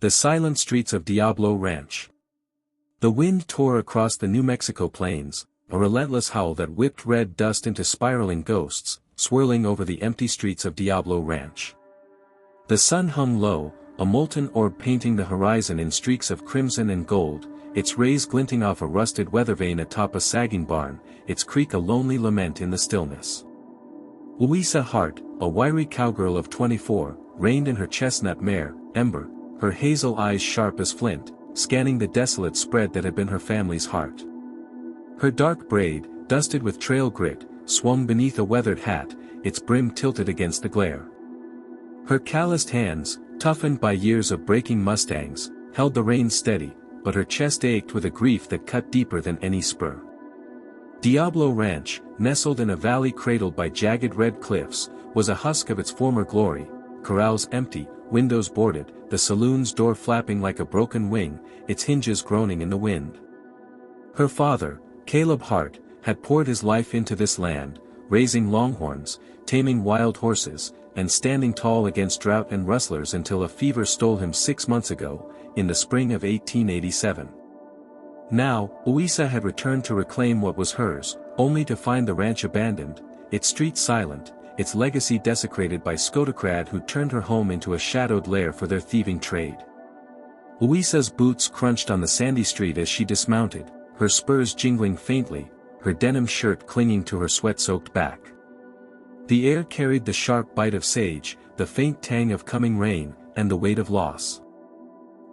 The silent streets of Diablo Ranch. The wind tore across the New Mexico plains, a relentless howl that whipped red dust into spiraling ghosts, swirling over the empty streets of Diablo Ranch. The sun hung low, a molten orb painting the horizon in streaks of crimson and gold, its rays glinting off a rusted weathervane atop a sagging barn, its creak a lonely lament in the stillness. Luiza Hart, a wiry cowgirl of 24, reined in her chestnut mare, Ember, her hazel eyes sharp as flint, scanning the desolate spread that had been her family's heart. Her dark braid, dusted with trail grit, swung beneath a weathered hat, its brim tilted against the glare. Her calloused hands, toughened by years of breaking mustangs, held the reins steady, but her chest ached with a grief that cut deeper than any spur. Diablo Ranch, nestled in a valley cradled by jagged red cliffs, was a husk of its former glory, corrals empty, windows boarded, the saloon's door flapping like a broken wing, its hinges groaning in the wind. Her father, Caleb Hart, had poured his life into this land, raising longhorns, taming wild horses, and standing tall against drought and rustlers until a fever stole him 6 months ago, in the spring of 1887. Now, Luiza had returned to reclaim what was hers, only to find the ranch abandoned, its streets silent, its legacy desecrated by skotokrad who turned her home into a shadowed lair for their thieving trade. Luiza's boots crunched on the sandy street as she dismounted, her spurs jingling faintly, her denim shirt clinging to her sweat-soaked back. The air carried the sharp bite of sage, the faint tang of coming rain, and the weight of loss.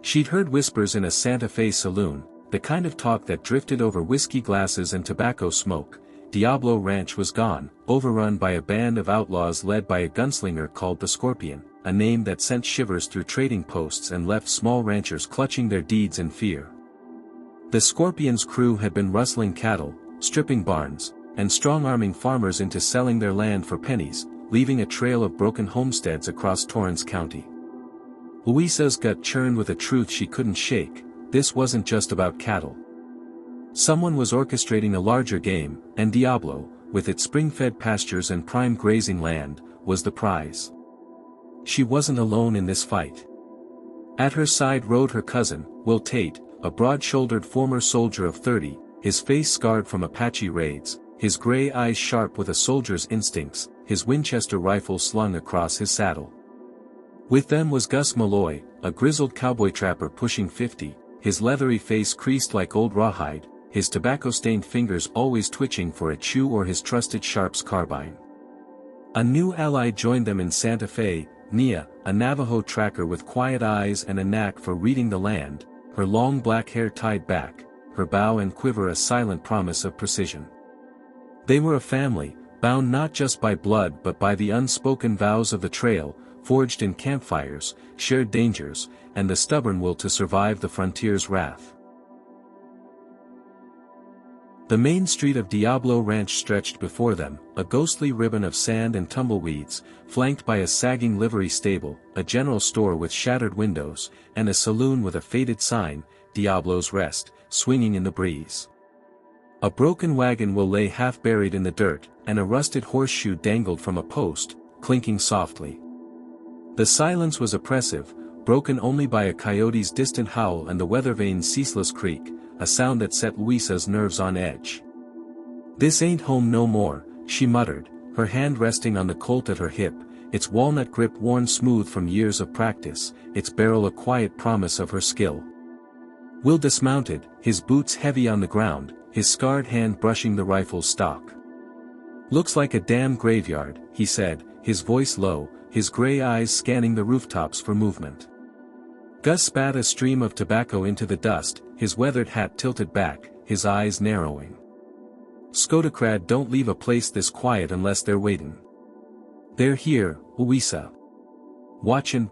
She'd heard whispers in a Santa Fe saloon, the kind of talk that drifted over whiskey glasses and tobacco smoke. Diablo Ranch was gone, overrun by a band of outlaws led by a gunslinger called the Scorpion, a name that sent shivers through trading posts and left small ranchers clutching their deeds in fear. The Scorpion's crew had been rustling cattle, stripping barns, and strong-arming farmers into selling their land for pennies, leaving a trail of broken homesteads across Torrance County. Luiza's gut churned with a truth she couldn't shake: this wasn't just about cattle. Someone was orchestrating a larger game, and Diablo, with its spring-fed pastures and prime grazing land, was the prize. She wasn't alone in this fight. At her side rode her cousin, Will Tate, a broad-shouldered former soldier of 30, his face scarred from Apache raids, his gray eyes sharp with a soldier's instincts, his Winchester rifle slung across his saddle. With them was Gus Malloy, a grizzled cowboy-trapper pushing 50, his leathery face creased like old rawhide, his tobacco-stained fingers always twitching for a chew or his trusted Sharp's carbine. A new ally joined them in Santa Fe, Nia, a Navajo tracker with quiet eyes and a knack for reading the land, her long black hair tied back, her bow and quiver a silent promise of precision. They were a family, bound not just by blood but by the unspoken vows of the trail, forged in campfires, shared dangers, and the stubborn will to survive the frontier's wrath. The main street of Diablo Ranch stretched before them, a ghostly ribbon of sand and tumbleweeds, flanked by a sagging livery stable, a general store with shattered windows, and a saloon with a faded sign, Diablo's Rest, swinging in the breeze. A broken wagon will lay half buried in the dirt, and a rusted horseshoe dangled from a post, clinking softly. The silence was oppressive, broken only by a coyote's distant howl and the weathervane's ceaseless creak, a sound that set Luiza's nerves on edge. "This ain't home no more," she muttered, her hand resting on the Colt at her hip, its walnut grip worn smooth from years of practice, its barrel a quiet promise of her skill. Will dismounted, his boots heavy on the ground, his scarred hand brushing the rifle's stock. "Looks like a damn graveyard," he said, his voice low, his gray eyes scanning the rooftops for movement. Gus spat a stream of tobacco into the dust, his weathered hat tilted back, his eyes narrowing. "Skotokrad don't leave a place this quiet unless they're waiting. They're here, Luiza. Watchin'.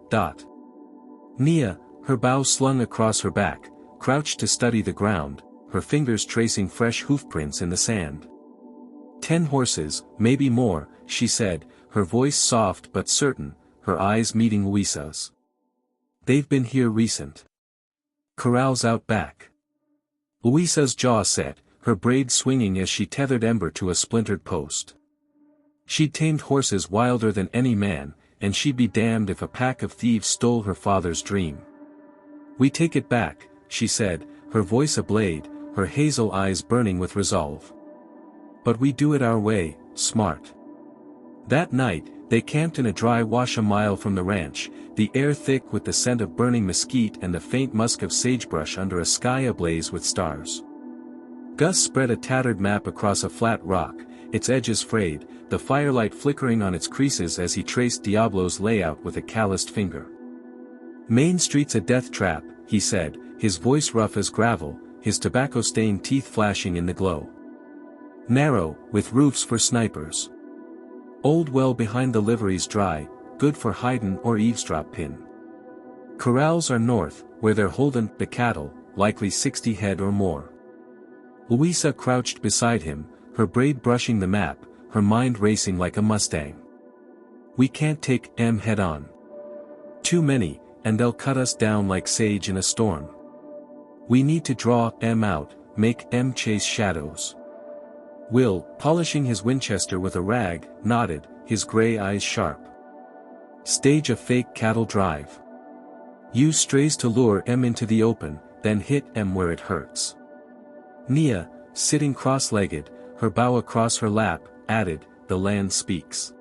Nia, her bow slung across her back, crouched to study the ground, her fingers tracing fresh hoofprints in the sand. 10 horses, maybe more," she said, her voice soft but certain, her eyes meeting Luiza's. "They've been here recent. Corrals out back." Luiza's jaw set, her braid swinging as she tethered Ember to a splintered post. She'd tamed horses wilder than any man, and she'd be damned if a pack of thieves stole her father's dream. "We take it back," she said, her voice ablaze, her hazel eyes burning with resolve. "But we do it our way, smart." That night, they camped in a dry wash a mile from the ranch, the air thick with the scent of burning mesquite and the faint musk of sagebrush under a sky ablaze with stars. Gus spread a tattered map across a flat rock, its edges frayed, the firelight flickering on its creases as he traced Diablo's layout with a calloused finger. "Main Street's a death trap," he said, his voice rough as gravel, his tobacco-stained teeth flashing in the glow. "Narrow, with roofs for snipers. Old well behind the liveries dry, good for hidin' or eavesdrop pin. Corrals are north, where they're holdin' the cattle, likely 60 head or more." Luiza crouched beside him, her braid brushing the map, her mind racing like a Mustang. "We can't take 'em head on. Too many, and they'll cut us down like sage in a storm. We need to draw 'em out, make 'em chase shadows." Will, polishing his Winchester with a rag, nodded, his gray eyes sharp. "Stage a fake cattle drive. Use strays to lure 'em into the open, then hit 'em where it hurts." Nia, sitting cross-legged, her bow across her lap, added, "The land speaks.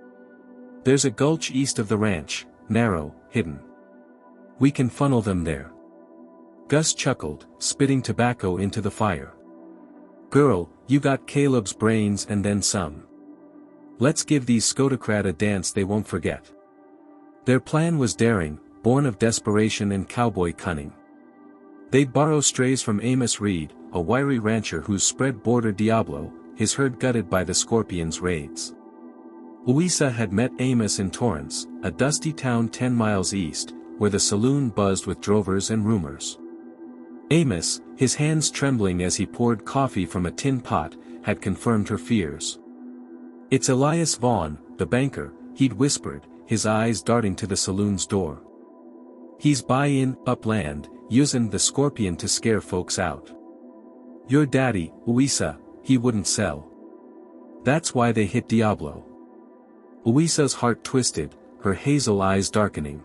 There's a gulch east of the ranch, narrow, hidden. We can funnel them there." Gus chuckled, spitting tobacco into the fire. "Girl, you got Caleb's brains and then some. Let's give these skotokrad a dance they won't forget." Their plan was daring, born of desperation and cowboy cunning. They'd borrow strays from Amos Reed, a wiry rancher whose spread bordered Diablo, his herd gutted by the scorpion's raids. Luiza had met Amos in Torrance, a dusty town 10 miles east, where the saloon buzzed with drovers and rumors. Amos, his hands trembling as he poured coffee from a tin pot, had confirmed her fears. "It's Elias Vaughn, the banker," he'd whispered, his eyes darting to the saloon's door. "He's buy-in, upland, usin' the scorpion to scare folks out. Your daddy, Luiza, he wouldn't sell. That's why they hit Diablo." Luiza's heart twisted, her hazel eyes darkening.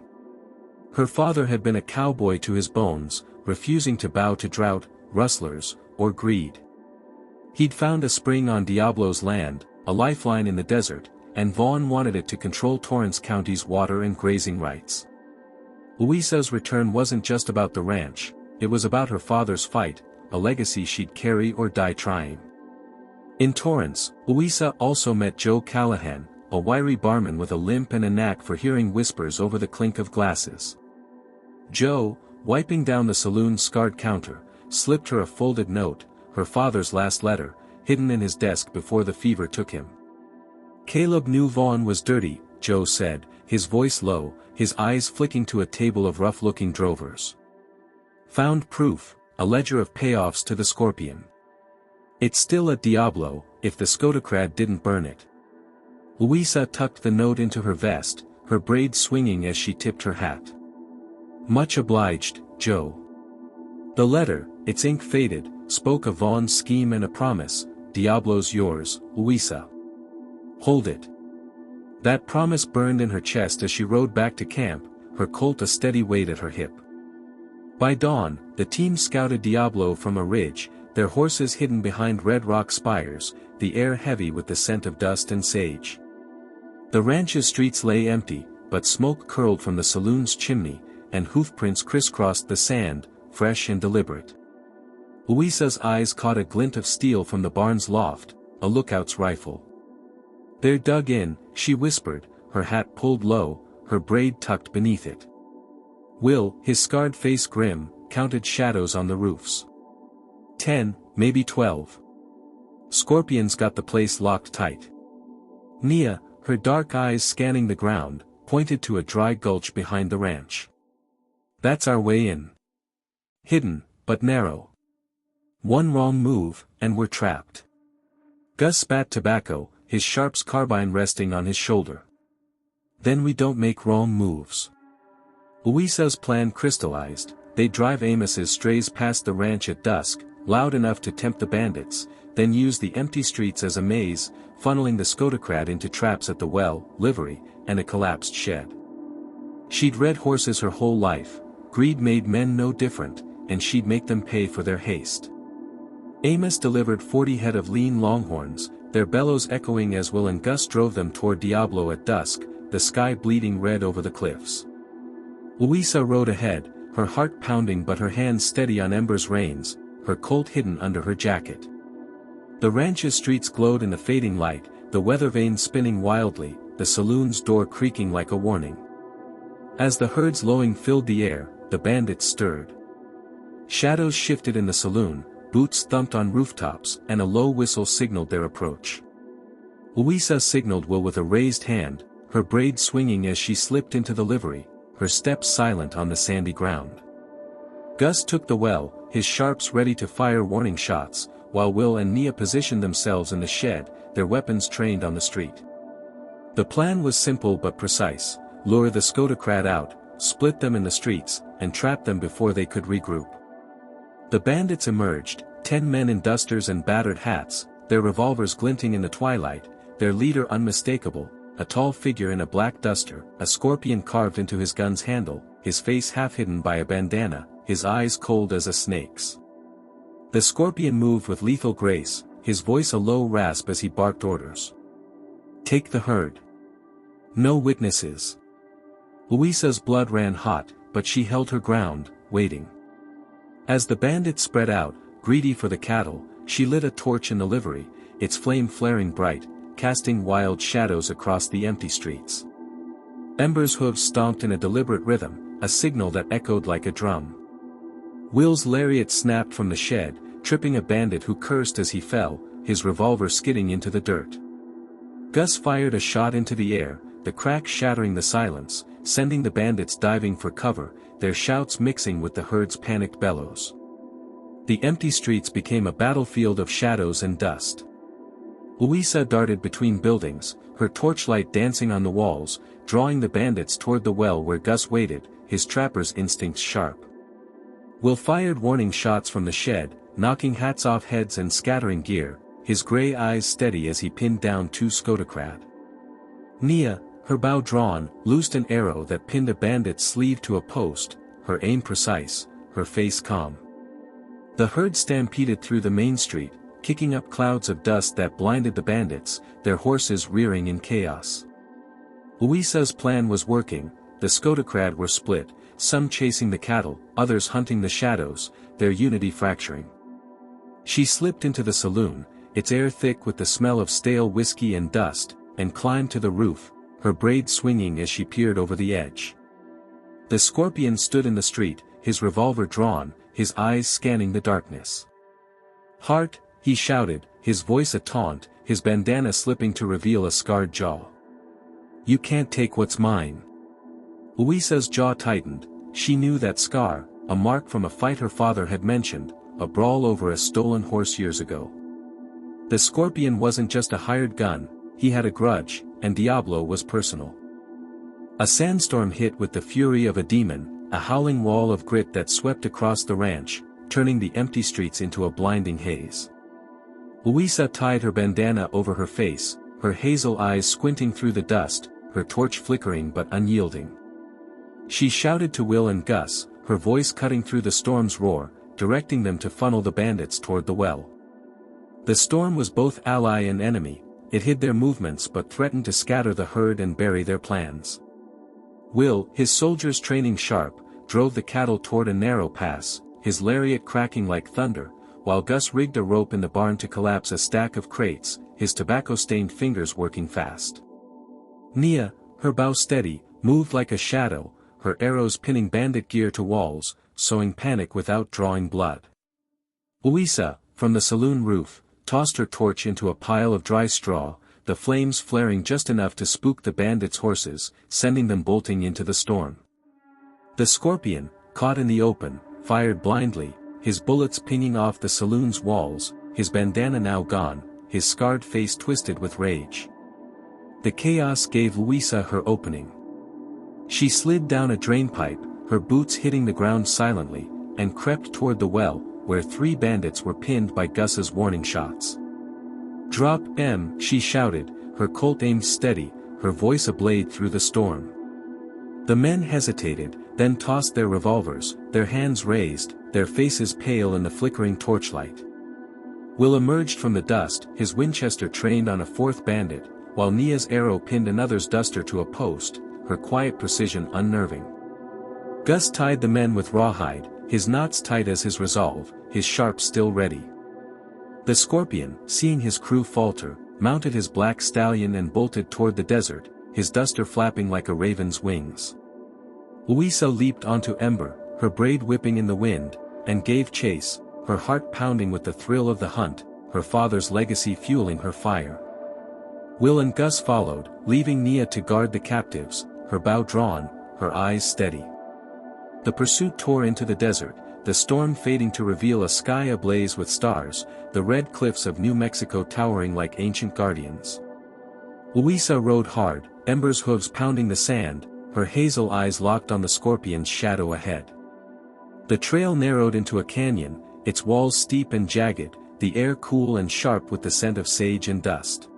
Her father had been a cowboy to his bones, refusing to bow to drought, rustlers, or greed. He'd found a spring on Diablo's land, a lifeline in the desert, and Vaughn wanted it to control Torrance County's water and grazing rights. Luiza's return wasn't just about the ranch, it was about her father's fight, a legacy she'd carry or die trying. In Torrance, Luiza also met Joe Callahan, a wiry barman with a limp and a knack for hearing whispers over the clink of glasses. Joe, wiping down the saloon's scarred counter, slipped her a folded note, her father's last letter, hidden in his desk before the fever took him. "Caleb knew Vaughn was dirty," Joe said, his voice low, his eyes flicking to a table of rough-looking drovers. "Found proof, a ledger of payoffs to the scorpion. It's still at Diablo, if the skotokrad didn't burn it." Luiza tucked the note into her vest, her braid swinging as she tipped her hat. "Much obliged, Joe." The letter, its ink faded, spoke of Vaughn's scheme and a promise, "Diablo's yours, Luiza. Hold it." That promise burned in her chest as she rode back to camp, her Colt a steady weight at her hip. By dawn, the team scouted Diablo from a ridge, their horses hidden behind red rock spires, the air heavy with the scent of dust and sage. The ranch's streets lay empty, but smoke curled from the saloon's chimney, and hoofprints crisscrossed the sand, fresh and deliberate. Luiza's eyes caught a glint of steel from the barn's loft, a lookout's rifle. "They're dug in," she whispered, her hat pulled low, her braid tucked beneath it. Will, his scarred face grim, counted shadows on the roofs. 10, maybe 12. Scorpions got the place locked tight. Nia, her dark eyes scanning the ground, pointed to a dry gulch behind the ranch. "That's our way in. Hidden, but narrow. One wrong move, and we're trapped." Gus spat tobacco, his Sharp's carbine resting on his shoulder. "Then we don't make wrong moves." Luiza's plan crystallized, they'd drive Amos's strays past the ranch at dusk, loud enough to tempt the bandits, then use the empty streets as a maze, funneling the skotokrad into traps at the well, livery, and a collapsed shed. She'd read horses her whole life, greed made men no different, and she'd make them pay for their haste. Amos delivered 40 head of lean longhorns, their bellows echoing as Will and Gus drove them toward Diablo at dusk, the sky bleeding red over the cliffs. Luiza rode ahead, her heart pounding but her hands steady on Ember's reins, her Colt hidden under her jacket. The ranch's streets glowed in the fading light, the weathervane spinning wildly, the saloon's door creaking like a warning. As the herd's lowing filled the air, the bandits stirred. Shadows shifted in the saloon, boots thumped on rooftops, and a low whistle signaled their approach. Luiza signaled Will with a raised hand, her braid swinging as she slipped into the livery, her steps silent on the sandy ground. Gus took the well, his sharps ready to fire warning shots, while Will and Nia positioned themselves in the shed, their weapons trained on the street. The plan was simple but precise: lure the skotokrad out, split them in the streets, and trap them before they could regroup. The bandits emerged, 10 men in dusters and battered hats, their revolvers glinting in the twilight, their leader unmistakable, a tall figure in a black duster, a scorpion carved into his gun's handle, his face half hidden by a bandana, his eyes cold as a snake's. The scorpion moved with lethal grace, his voice a low rasp as he barked orders. "Take the herd. No witnesses." Luiza's blood ran hot, but she held her ground, waiting. As the bandits spread out, greedy for the cattle, she lit a torch in the livery, its flame flaring bright, casting wild shadows across the empty streets. Ember's hooves stomped in a deliberate rhythm, a signal that echoed like a drum. Will's lariat snapped from the shed, tripping a bandit who cursed as he fell, his revolver skidding into the dirt. Gus fired a shot into the air, the crack shattering the silence, sending the bandits diving for cover, their shouts mixing with the herd's panicked bellows. The empty streets became a battlefield of shadows and dust. Luiza darted between buildings, her torchlight dancing on the walls, drawing the bandits toward the well where Gus waited, his trapper's instincts sharp. Will fired warning shots from the shed, knocking hats off heads and scattering gear, his gray eyes steady as he pinned down 2 skotokrad. Nia, her bow drawn, loosed an arrow that pinned a bandit's sleeve to a post, her aim precise, her face calm. The herd stampeded through the main street, kicking up clouds of dust that blinded the bandits, their horses rearing in chaos. Luiza's plan was working, the skotokrad were split, some chasing the cattle, others hunting the shadows, their unity fracturing. She slipped into the saloon, its air thick with the smell of stale whiskey and dust, and climbed to the roof, her braid swinging as she peered over the edge. The scorpion stood in the street, his revolver drawn, his eyes scanning the darkness. "Hart," he shouted, his voice a taunt, his bandana slipping to reveal a scarred jaw. "You can't take what's mine." Luiza's jaw tightened, she knew that scar, a mark from a fight her father had mentioned, a brawl over a stolen horse years ago. The scorpion wasn't just a hired gun, he had a grudge, and Diablo was personal. A sandstorm hit with the fury of a demon, a howling wall of grit that swept across the ranch, turning the empty streets into a blinding haze. Luiza tied her bandana over her face, her hazel eyes squinting through the dust, her torch flickering but unyielding. She shouted to Will and Gus, her voice cutting through the storm's roar, directing them to funnel the bandits toward the well. The storm was both ally and enemy, it hid their movements but threatened to scatter the herd and bury their plans. Will, his soldiers training sharp, drove the cattle toward a narrow pass, his lariat cracking like thunder, while Gus rigged a rope in the barn to collapse a stack of crates, his tobacco-stained fingers working fast. Nia, her bow steady, moved like a shadow, her arrows pinning bandit gear to walls, sowing panic without drawing blood. Luiza, from the saloon roof, tossed her torch into a pile of dry straw, the flames flaring just enough to spook the bandits' horses, sending them bolting into the storm. The scorpion, caught in the open, fired blindly, his bullets pinging off the saloon's walls, his bandana now gone, his scarred face twisted with rage. The chaos gave Luiza her opening. She slid down a drainpipe, her boots hitting the ground silently, and crept toward the well, where 3 bandits were pinned by Gus's warning shots. "Drop M," she shouted, her Colt aimed steady, her voice ablade through the storm. The men hesitated, then tossed their revolvers, their hands raised, their faces pale in the flickering torchlight. Will emerged from the dust, his Winchester trained on a fourth bandit, while Nia's arrow pinned another's duster to a post, her quiet precision unnerving. Gus tied the men with rawhide, his knots tight as his resolve, his sharp still ready. The Scorpion, seeing his crew falter, mounted his black stallion and bolted toward the desert, his duster flapping like a raven's wings. Luiza leaped onto Ember, her braid whipping in the wind, and gave chase, her heart pounding with the thrill of the hunt, her father's legacy fueling her fire. Will and Gus followed, leaving Nia to guard the captives, her bow drawn, her eyes steady. The pursuit tore into the desert, the storm fading to reveal a sky ablaze with stars, the red cliffs of New Mexico towering like ancient guardians. Luiza rode hard, Ember's hooves pounding the sand, her hazel eyes locked on the Scorpion's shadow ahead. The trail narrowed into a canyon, its walls steep and jagged, the air cool and sharp with the scent of sage and dust.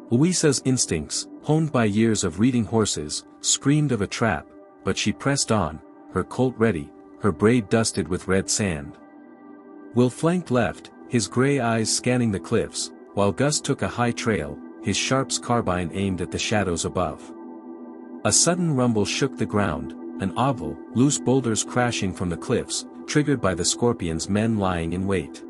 Luiza's instincts, honed by years of reading horses, screamed of a trap, but she pressed on, her Colt ready, her braid dusted with red sand. Will flanked left, his gray eyes scanning the cliffs, while Gus took a high trail, his sharp's carbine aimed at the shadows above. A sudden rumble shook the ground, an oval, loose boulders crashing from the cliffs, triggered by the Scorpion's men lying in wait.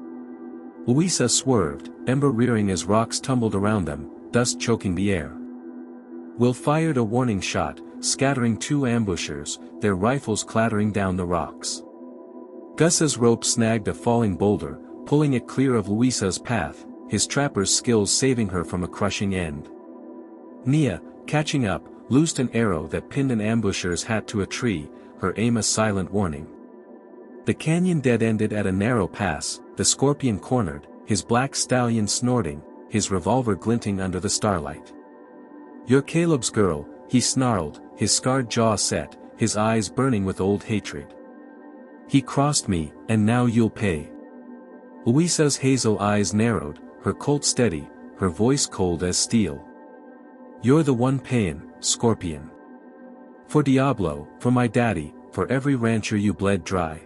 Luiza swerved, Ember rearing as rocks tumbled around them, dust choking the air. Will fired a warning shot, scattering two ambushers, their rifles clattering down the rocks. Gus's rope snagged a falling boulder, pulling it clear of Luiza's path, his trapper's skills saving her from a crushing end. Nia, catching up, loosed an arrow that pinned an ambusher's hat to a tree, her aim a silent warning. The canyon dead-ended at a narrow pass, the Scorpion cornered, his black stallion snorting, his revolver glinting under the starlight. "You're Caleb's girl," he snarled, his scarred jaw set, his eyes burning with old hatred. "He crossed me, and now you'll pay." Luiza's hazel eyes narrowed, her Colt steady, her voice cold as steel. "You're the one payin', Scorpion. For Diablo, for my daddy, for every rancher you bled dry."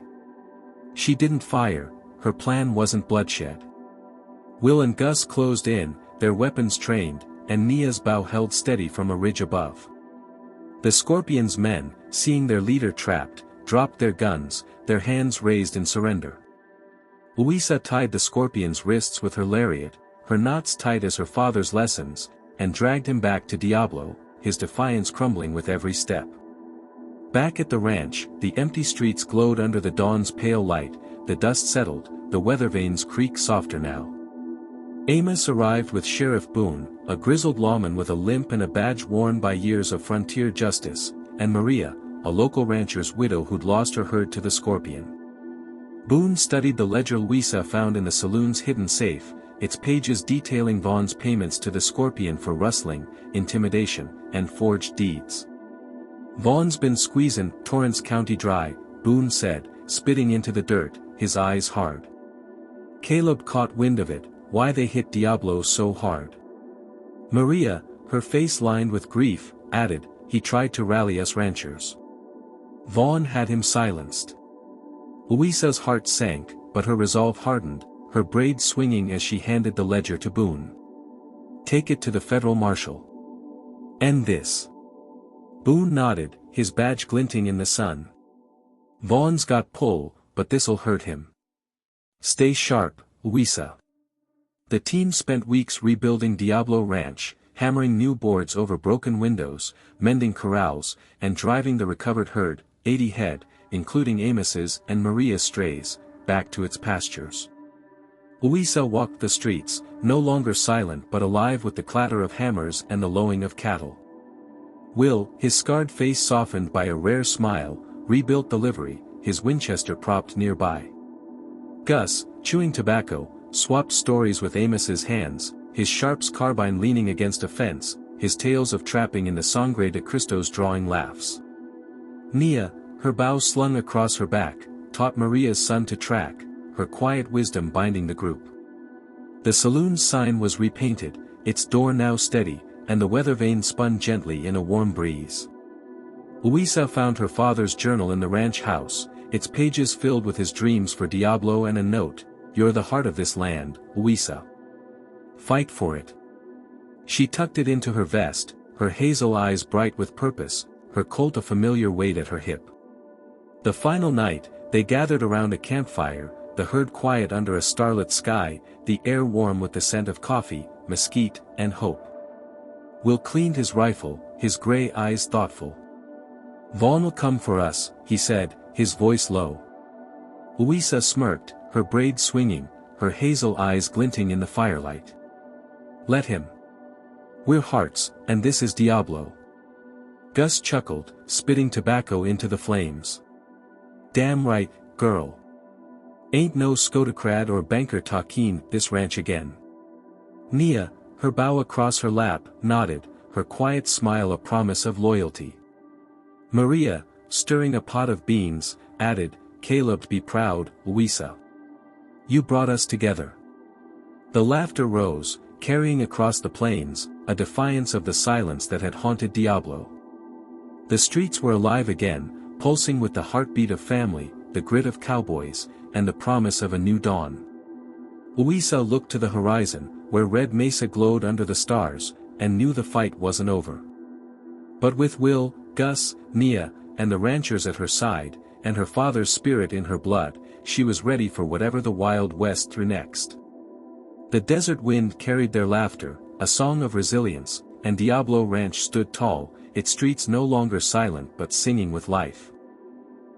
She didn't fire, her plan wasn't bloodshed. Will and Gus closed in, their weapons trained, and Nia's bow held steady from a ridge above. The Scorpion's men, seeing their leader trapped, dropped their guns, their hands raised in surrender. Luiza tied the Scorpion's wrists with her lariat, her knots tight as her father's lessons, and dragged him back to Diablo, his defiance crumbling with every step. Back at the ranch, the empty streets glowed under the dawn's pale light, the dust settled, the weathervanes creak softer now. Amos arrived with Sheriff Boone, a grizzled lawman with a limp and a badge worn by years of frontier justice, and Maria, a local rancher's widow who'd lost her herd to the Scorpion. Boone studied the ledger Luiza found in the saloon's hidden safe, its pages detailing Vaughn's payments to the Scorpion for rustling, intimidation, and forged deeds. "Vaughn's been squeezin' Torrance County dry," Boone said, spitting into the dirt, his eyes hard. Caleb caught wind of it, why they hit Diablo so hard. Maria, her face lined with grief, added, "He tried to rally us ranchers. Vaughn had him silenced." Luiza's heart sank, but her resolve hardened, her braid swinging as she handed the ledger to Boone. "Take it to the federal marshal. End this." Boone nodded, his badge glinting in the sun. "Vaughn's got pull, but this'll hurt him. Stay sharp, Luiza." The team spent weeks rebuilding Diablo Ranch, hammering new boards over broken windows, mending corrals, and driving the recovered herd, 80 head, including Amos's and Maria's strays, back to its pastures. Luiza walked the streets, no longer silent but alive with the clatter of hammers and the lowing of cattle. Will, his scarred face softened by a rare smile, rebuilt the livery, his Winchester propped nearby. Gus, chewing tobacco, swapped stories with Amos's hands, his sharp's carbine leaning against a fence, his tales of trapping in the Sangre de Cristo's drawing laughs. Nia, her bow slung across her back, taught Maria's son to track, her quiet wisdom binding the group. The saloon's sign was repainted, its door now steady, and the weathervane spun gently in a warm breeze. Luiza found her father's journal in the ranch house, its pages filled with his dreams for Diablo and a note, "You're the heart of this land, Luiza. Fight for it." She tucked it into her vest, her hazel eyes bright with purpose, her Colt a familiar weight at her hip. The final night, they gathered around a campfire, the herd quiet under a starlit sky, the air warm with the scent of coffee, mesquite, and hope. Will cleaned his rifle, his gray eyes thoughtful. "Vaughn will come for us," he said, his voice low. Luiza smirked, her braid swinging, her hazel eyes glinting in the firelight. "Let him. We're hearts, and this is Diablo." Gus chuckled, spitting tobacco into the flames. "Damn right, girl. Ain't no skotokrad or banker talking this ranch again." Nia, her bow across her lap, nodded, her quiet smile a promise of loyalty. Maria, stirring a pot of beans, added, "Caleb, be proud, Luiza. You brought us together." The laughter rose, carrying across the plains, a defiance of the silence that had haunted Diablo. The streets were alive again, pulsing with the heartbeat of family, the grit of cowboys, and the promise of a new dawn. Luiza looked to the horizon, where red mesa glowed under the stars, and knew the fight wasn't over. But with Will, Gus, Nia, and the ranchers at her side, and her father's spirit in her blood, she was ready for whatever the Wild West threw next. The desert wind carried their laughter, a song of resilience, and Diablo Ranch stood tall, its streets no longer silent but singing with life.